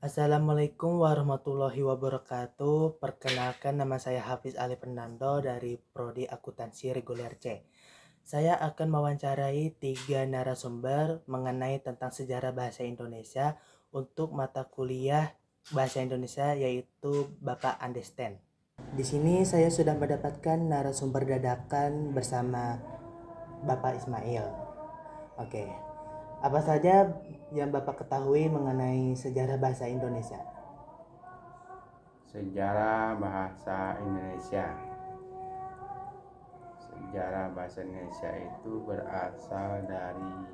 Assalamualaikum warahmatullahi wabarakatuh. Perkenalkan, nama saya Hafiz Ali Fernando dari Prodi Akuntansi Reguler C. Saya akan mewawancarai 3 narasumber mengenai tentang sejarah bahasa Indonesia untuk mata kuliah bahasa Indonesia, yaitu Bapak Andesten. Di sini saya sudah mendapatkan narasumber dadakan bersama Bapak Ismail. Oke. Apa saja yang Bapak ketahui mengenai sejarah bahasa Indonesia? Sejarah bahasa Indonesia. Sejarah bahasa Indonesia itu berasal dari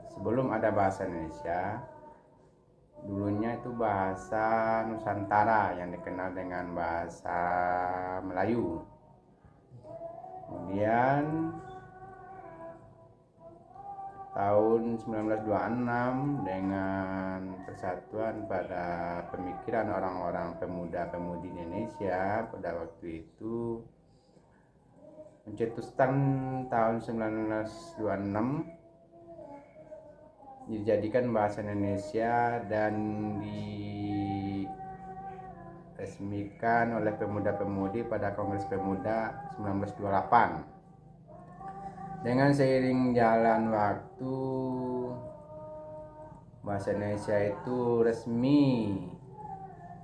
sebelum ada bahasa Indonesia. Dulunya itu bahasa Nusantara yang dikenal dengan bahasa Melayu. Kemudian tahun 1926 dengan persatuan pada pemikiran orang-orang pemuda-pemudi Indonesia pada waktu itu mencetuskan tahun 1926 dijadikan bahasa Indonesia dan diresmikan oleh pemuda-pemudi pada Kongres Pemuda 1928. Dengan seiring jalan waktu, bahasa Indonesia itu resmi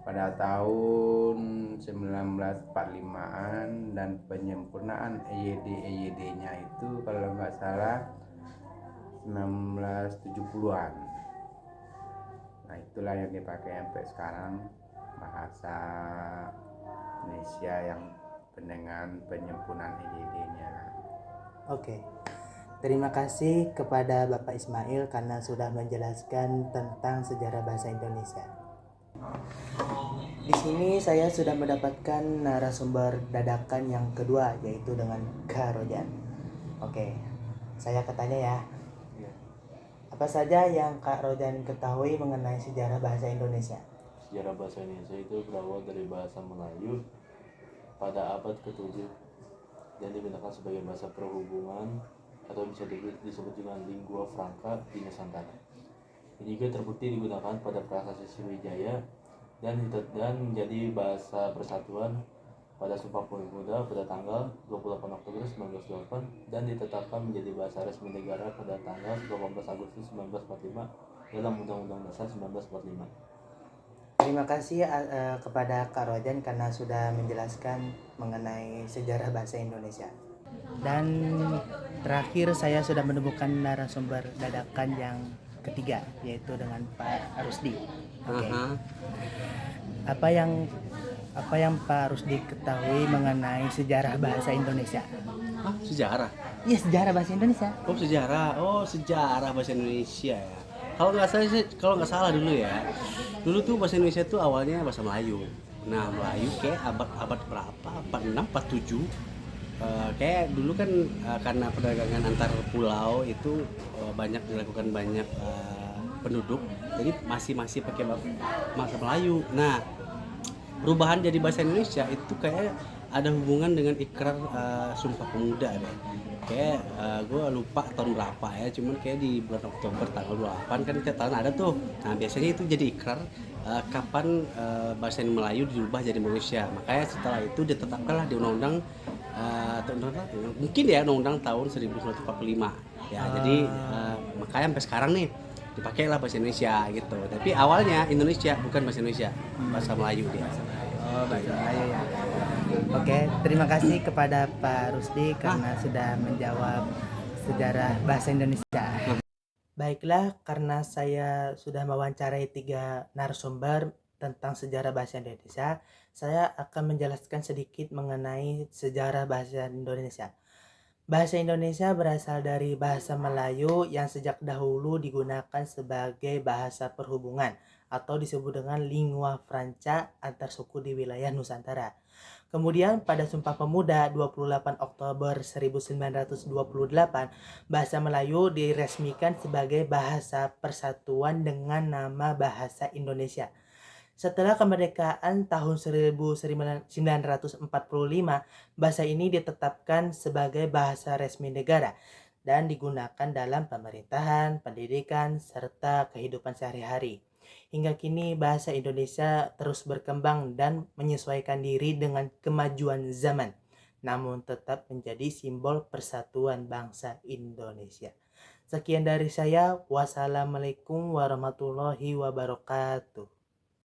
pada tahun 1945-an dan penyempurnaan EYD-nya itu kalau nggak salah 1970-an. Nah, itulah yang dipakai sampai sekarang, bahasa Indonesia yang dengan penyempurnaan EYD-nya. Oke. Terima kasih kepada Bapak Ismail karena sudah menjelaskan tentang sejarah bahasa Indonesia. Di sini saya sudah mendapatkan narasumber dadakan yang kedua, yaitu dengan Kak Rojan. Oke, saya katanya ya. Apa saja yang Kak Rojan ketahui mengenai sejarah bahasa Indonesia? Sejarah bahasa Indonesia itu berawal dari bahasa Melayu pada abad ke-7 dan digunakan sebagai bahasa perhubungan atau bisa disebut dengan lingua franca di Nusantara. Ini juga terbukti digunakan pada prasasti Sriwijaya dan menjadi bahasa persatuan pada Sumpah Pemuda pada tanggal 28 Oktober 1928 dan ditetapkan menjadi bahasa resmi negara pada tanggal 18 Agustus 1945 dalam Undang-Undang Dasar 1945. Terima kasih kepada Kak Rojan karena sudah menjelaskan mengenai sejarah bahasa Indonesia. Dan terakhir saya sudah menemukan narasumber dadakan yang ketiga, yaitu dengan Pak Rusdi. Oke. Apa yang Pak Rusdi ketahui mengenai sejarah bahasa Indonesia? Sejarah? Iya, sejarah bahasa Indonesia. Sejarah bahasa Indonesia ya. Kalau nggak salah dulu ya. Dulu tuh bahasa Indonesia tuh awalnya bahasa Melayu. Nah, Melayu kayak abad berapa? 46, 47. Kayak dulu kan karena perdagangan antar pulau itu banyak dilakukan banyak penduduk. Jadi masih pakai bahasa Melayu. Nah, perubahan jadi bahasa Indonesia itu kayak ada hubungan dengan ikrar Sumpah Pemuda deh. Kayak gue lupa tahun berapa ya, cuman kayak di bulan Oktober tanggal 28 kan tiap tahun ada tuh. Nah, biasanya itu jadi ikrar kapan bahasa Melayu dirubah jadi Indonesia. Makanya setelah itu ditetapkanlah di undang-undang mungkin ya undang-undang tahun 1945 ya. Jadi makanya sampai sekarang nih dipakailah bahasa Indonesia gitu. Tapi awalnya Indonesia bukan bahasa Indonesia, bahasa Melayu dia. Oh, bahasa Melayu ya. Oke, terima kasih kepada Pak Rusdi karena sudah menjawab sejarah bahasa Indonesia. Baiklah, karena saya sudah mewawancarai 3 narasumber tentang sejarah bahasa Indonesia, saya akan menjelaskan sedikit mengenai sejarah bahasa Indonesia. Bahasa Indonesia berasal dari bahasa Melayu yang sejak dahulu digunakan sebagai bahasa perhubungan atau disebut dengan lingua franca antar suku di wilayah Nusantara. Kemudian pada Sumpah Pemuda 28 Oktober 1928, bahasa Melayu diresmikan sebagai bahasa persatuan dengan nama Bahasa Indonesia. Setelah kemerdekaan tahun 1945, bahasa ini ditetapkan sebagai bahasa resmi negara dan digunakan dalam pemerintahan, pendidikan, serta kehidupan sehari-hari. Hingga kini bahasa Indonesia terus berkembang dan menyesuaikan diri dengan kemajuan zaman, namun tetap menjadi simbol persatuan bangsa Indonesia. Sekian dari saya. Wassalamualaikum warahmatullahi wabarakatuh.